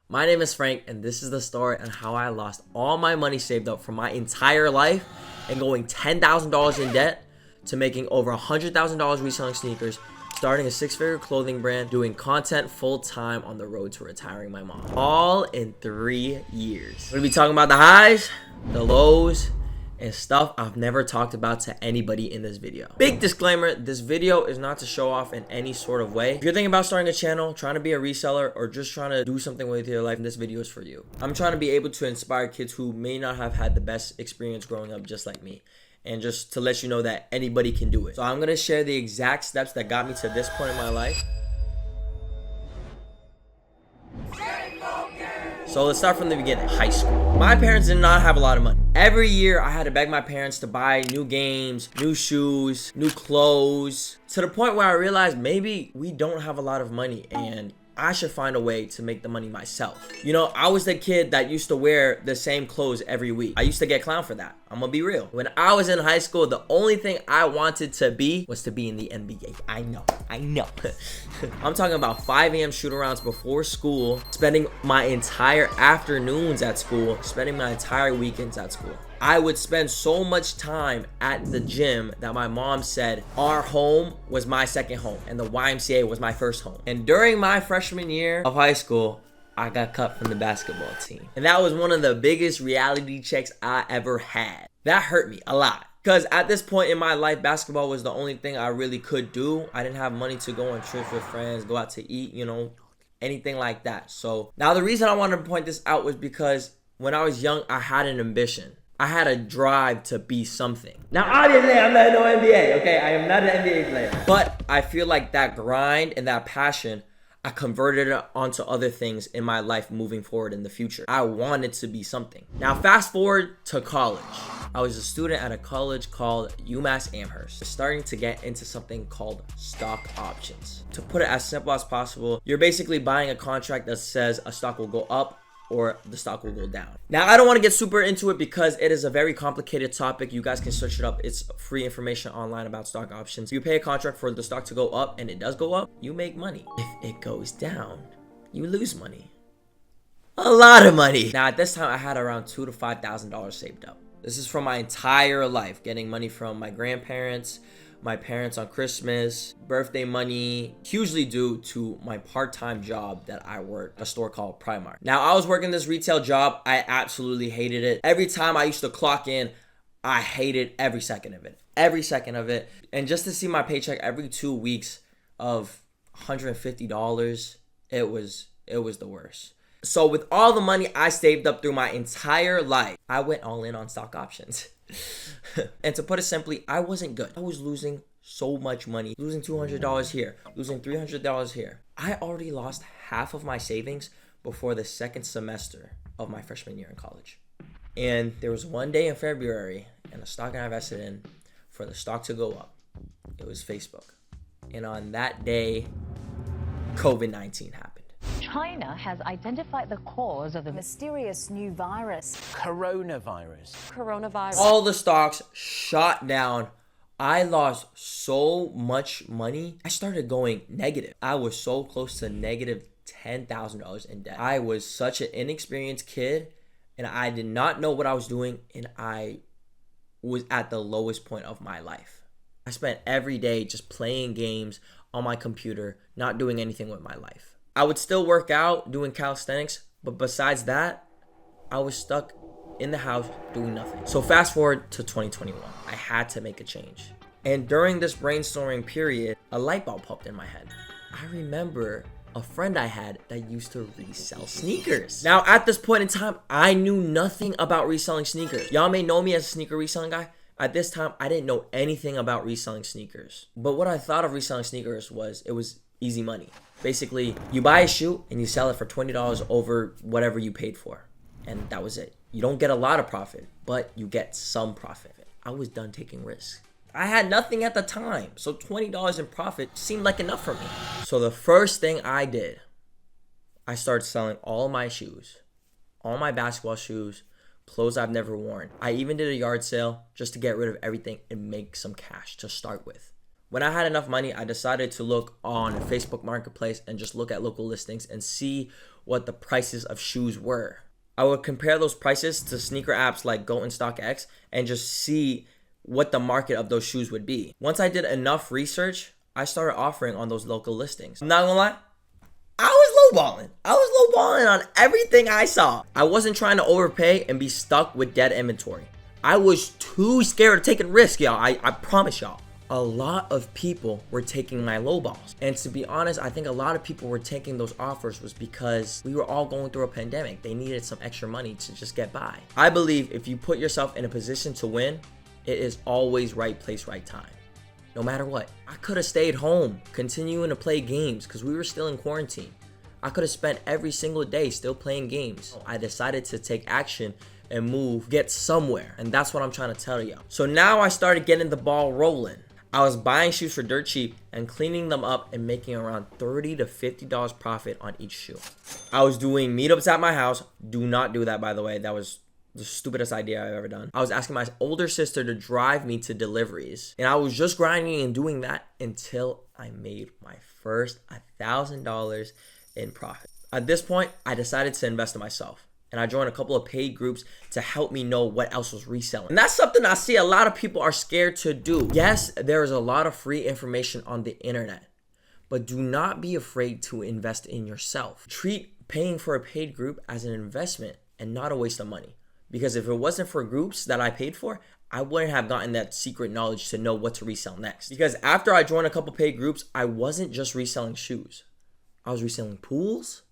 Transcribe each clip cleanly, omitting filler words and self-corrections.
My name is Frank, and this is the story on how I lost all my money saved up for my entire life and going $10,000 in debt to making over $100,000 reselling sneakers, starting a six-figure clothing brand, doing content full-time on the road to retiring my mom. All in 3 years. We're gonna be talking about the highs, the lows, and stuff I've never talked about to anybody in this video. Big disclaimer, this video is not to show off in any sort of way. If you're thinking about starting a channel, trying to be a reseller, or just trying to do something with your life, this video is for you. I'm trying to be able to inspire kids who may not have had the best experience growing up just like me, and just to let you know that anybody can do it. So I'm gonna share the exact steps that got me to this point in my life. So let's start from the beginning. High school. My parents did not have a lot of money. Every year I had to beg my parents to buy new games, new shoes, new clothes, to the point where I realized maybe we don't have a lot of money and I should find a way to make the money myself. You know, I was the kid that used to wear the same clothes every week. I used to get clowned for that. I'm gonna be real. When I was in high school, the only thing I wanted to be was to be in the NBA. I know. I'm talking about 5 a.m. shoot-arounds before school, spending my entire afternoons at school, spending my entire weekends at school. I would spend so much time at the gym that my mom said our home was my second home and the YMCA was my first home. And during my freshman year of high school, I got cut from the basketball team. And that was one of the biggest reality checks I ever had. That hurt me a lot. Because at this point in my life, basketball was the only thing I really could do. I didn't have money to go on trips with friends, go out to eat, you know, anything like that. So now the reason I wanted to point this out was because when I was young, I had an ambition. I had a drive to be something. Now, obviously, I'm not no NBA, okay? I am not an NBA player. But I feel like that grind and that passion, I converted it onto other things in my life moving forward in the future. I wanted to be something. Now, fast forward to college. I was a student at a college called UMass Amherst, starting to get into something called stock options. To put it as simple as possible, you're basically buying a contract that says a stock will go up or the stock will go down. Now, I don't want to get super into it because it is a very complicated topic. You guys can search it up. It's free information online about stock options. You pay a contract for the stock to go up, and it does go up, you make money. If it goes down, you lose money. A lot of money. Now, at this time, I had around $2,000 to $5,000 saved up. This is from my entire life, getting money from my grandparents, my parents on Christmas, birthday money, hugely due to my part-time job that I work at a store called Primark. Now, I was working this retail job. I absolutely hated it. Every time I used to clock in, I hated every second of it. Every second of it. And just to see my paycheck every 2 weeks of $150, it was the worst. So with all the money I saved up through my entire life, I went all in on stock options. And to put it simply, I wasn't good. I was losing so much money, losing $200 here, losing $300 here. I already lost half of my savings before the second semester of my freshman year in college. And there was one day in February, and the stock I invested in for the stock to go up, it was Facebook. And on that day, COVID-19 happened. China has identified the cause of the mysterious new virus. Coronavirus. All the stocks shot down. I lost so much money. I started going negative. I was so close to negative $10,000 in debt. I was such an inexperienced kid, and I did not know what I was doing, and I was at the lowest point of my life. I spent every day just playing games on my computer, not doing anything with my life. I would still work out, doing calisthenics, but besides that, I was stuck in the house doing nothing. So fast forward to 2021, I had to make a change. And during this brainstorming period, a light bulb popped in my head. I remember a friend I had that used to resell sneakers. Now, at this point in time, I knew nothing about reselling sneakers. Y'all may know me as a sneaker reselling guy. At this time, I didn't know anything about reselling sneakers. But what I thought of reselling sneakers was, it was easy money. Basically, you buy a shoe and you sell it for $20 over whatever you paid for. And that was it. You don't get a lot of profit, but you get some profit. I was done taking risks. I had nothing at the time, so $20 in profit seemed like enough for me. So the first thing I did, I started selling all my shoes, all my basketball shoes, clothes I've never worn. I even did a yard sale just to get rid of everything and make some cash to start with. When I had enough money, I decided to look on Facebook Marketplace and just look at local listings and see what the prices of shoes were. I would compare those prices to sneaker apps like Go and StockX and just see what the market of those shoes would be. Once I did enough research, I started offering on those local listings. I'm not gonna lie, I was lowballing. I was lowballing on everything I saw. I wasn't trying to overpay and be stuck with dead inventory. I was too scared of taking risk, y'all. I promise y'all. A lot of people were taking my lowballs. And to be honest, I think a lot of people were taking those offers was because we were all going through a pandemic. They needed some extra money to just get by. I believe if you put yourself in a position to win, it is always right place, right time. No matter what. I could have stayed home, continuing to play games because we were still in quarantine. I could have spent every single day still playing games. I decided to take action and move, get somewhere. And that's what I'm trying to tell y'all. So now I started getting the ball rolling. I was buying shoes for dirt cheap and cleaning them up and making around $30 to $50 profit on each shoe. I was doing meetups at my house. Do not do that, by the way. That was the stupidest idea I've ever done. I was asking my older sister to drive me to deliveries. And I was just grinding and doing that until I made my first $1,000 in profit. At this point, I decided to invest in myself. And I joined a couple of paid groups to help me know what else was reselling. And that's something I see a lot of people are scared to do. Yes, there is a lot of free information on the internet, but do not be afraid to invest in yourself. Treat paying for a paid group as an investment and not a waste of money. Because if it wasn't for groups that I paid for, I wouldn't have gotten that secret knowledge to know what to resell next. Because after I joined a couple paid groups, I wasn't just reselling shoes. I was reselling pools,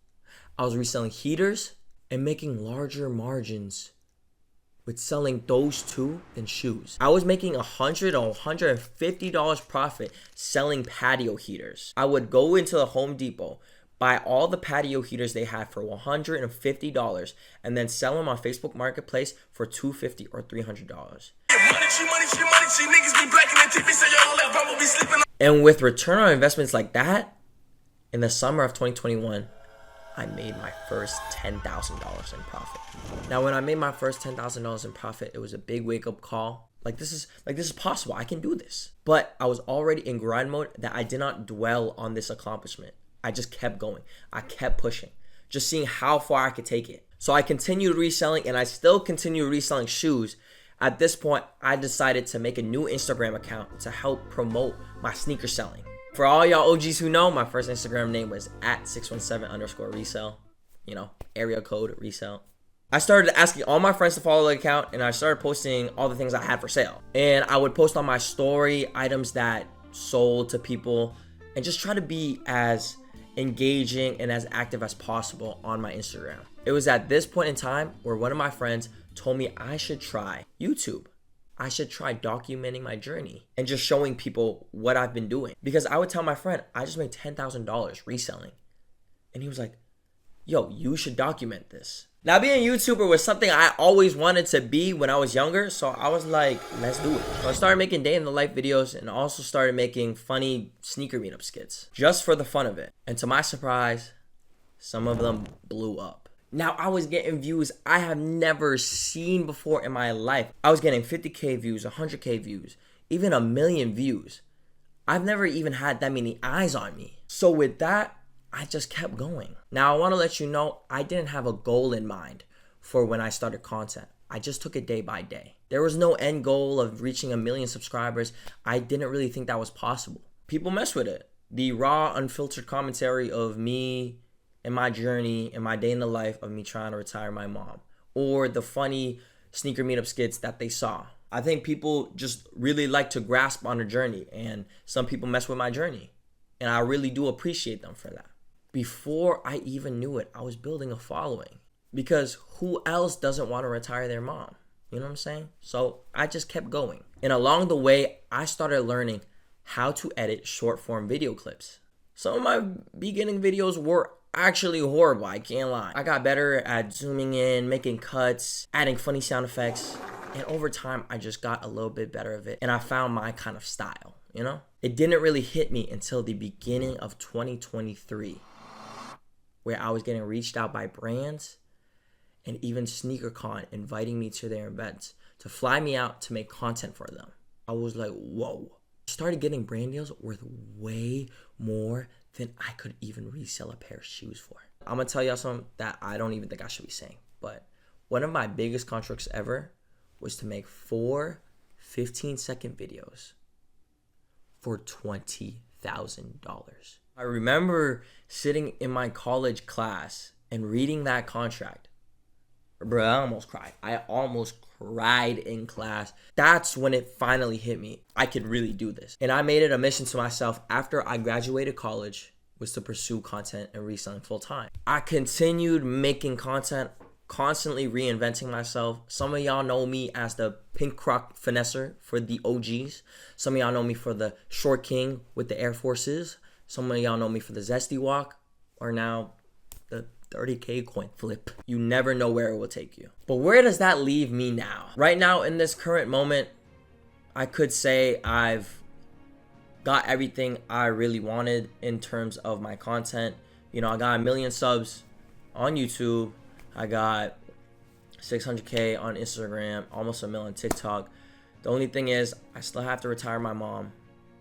I was reselling heaters, and making larger margins with selling those two than shoes. I was making $100 or $150 profit selling patio heaters. I would go into the Home Depot, buy all the patio heaters they had for $150, and then sell them on Facebook Marketplace for $250 or $300. And with return on investments like that, in the summer of 2021, I made my first $10,000 in profit. Now, when I made my first $10,000 in profit, it was a big wake-up call. This is possible. I can do this. But I was already in grind mode that I did not dwell on this accomplishment. I just kept going. I kept pushing, just seeing how far I could take it. So I continued reselling, and I still continue reselling shoes. At this point, I decided to make a new Instagram account to help promote my sneaker selling. For all y'all OGs who know, my first Instagram name was @617_resell. Area code resell. I started asking all my friends to follow the account, and I started posting all the things I had for sale. And I would post on my story items that sold to people and just try to be as engaging and as active as possible on my Instagram. It was at this point in time where one of my friends told me I should try YouTube. I should try documenting my journey and just showing people what I've been doing. Because I would tell my friend, I just made $10,000 reselling. And he was like, yo, you should document this. Now, being a YouTuber was something I always wanted to be when I was younger. So I was like, let's do it. So I started making day in the life videos and also started making funny sneaker meetup skits just for the fun of it. And to my surprise, some of them blew up. Now, I was getting views I have never seen before in my life. I was getting 50K views, 100K views, even 1 million views. I've never even had that many eyes on me. So with that, I just kept going. Now, I want to let you know, I didn't have a goal in mind for when I started content. I just took it day by day. There was no end goal of reaching 1 million subscribers. I didn't really think that was possible. People mess with it. The raw, unfiltered commentary of me and my journey and my day in the life of me trying to retire my mom, or the funny sneaker meetup skits that they saw. I think people just really like to grasp on a journey, and some people mess with my journey, and I really do appreciate them for that. Before I even knew it, I was building a following, because who else doesn't want to retire their mom? You know what I'm saying? So I just kept going. And along the way, I started learning how to edit short form video clips. Some of my beginning videos were actually horrible, I can't lie. I got better at zooming in, making cuts, adding funny sound effects. And over time, I just got a little bit better of it. And I found my kind of style, It didn't really hit me until the beginning of 2023, where I was getting reached out by brands and even SneakerCon inviting me to their events to fly me out to make content for them. I was like, whoa. I started getting brand deals worth way more than I could even resell a pair of shoes for. I'm gonna tell y'all something that I don't even think I should be saying, but one of my biggest contracts ever was to make 4 15-second videos for $20,000. I remember sitting in my college class and reading that contract. Bro, I almost cried. I almost cried in class. That's when it finally hit me. I could really do this. And I made it a mission to myself after I graduated college was to pursue content and reselling full time. I continued making content, constantly reinventing myself. Some of y'all know me as the pink croc finesser for the OGs. Some of y'all know me for the short king with the Air Forces. Some of y'all know me for the zesty walk, or now the 30K coin flip. You never know where it will take you. But where does that leave me now? Right now, in this current moment, I could say I've got everything I really wanted in terms of my content. You know, I got 1 million subs on YouTube. I got 600K on Instagram, almost 1 million on TikTok. The only thing is, I still have to retire my mom.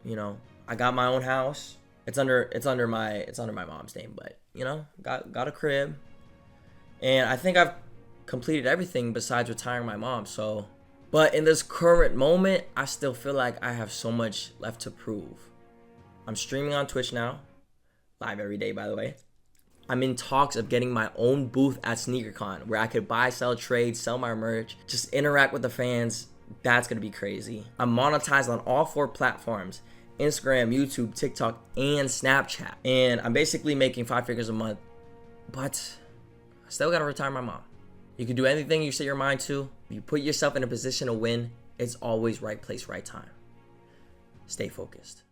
You know, I got my own house. It's under my mom's name, but you know, got a crib, and I think I've completed everything besides retiring my mom. So, but in this current moment, I still feel like I have so much left to prove. I'm streaming on Twitch now, live every day, by the way. I'm in talks of getting my own booth at SneakerCon where I could buy, sell, trade, sell my merch, just interact with the fans. That's gonna be crazy. I'm monetized on all 4 platforms: Instagram, YouTube, TikTok, and Snapchat. And I'm basically making 5 figures a month, but I still gotta retire my mom. You can do anything you set your mind to. If you put yourself in a position to win, it's always right place, right time. Stay focused.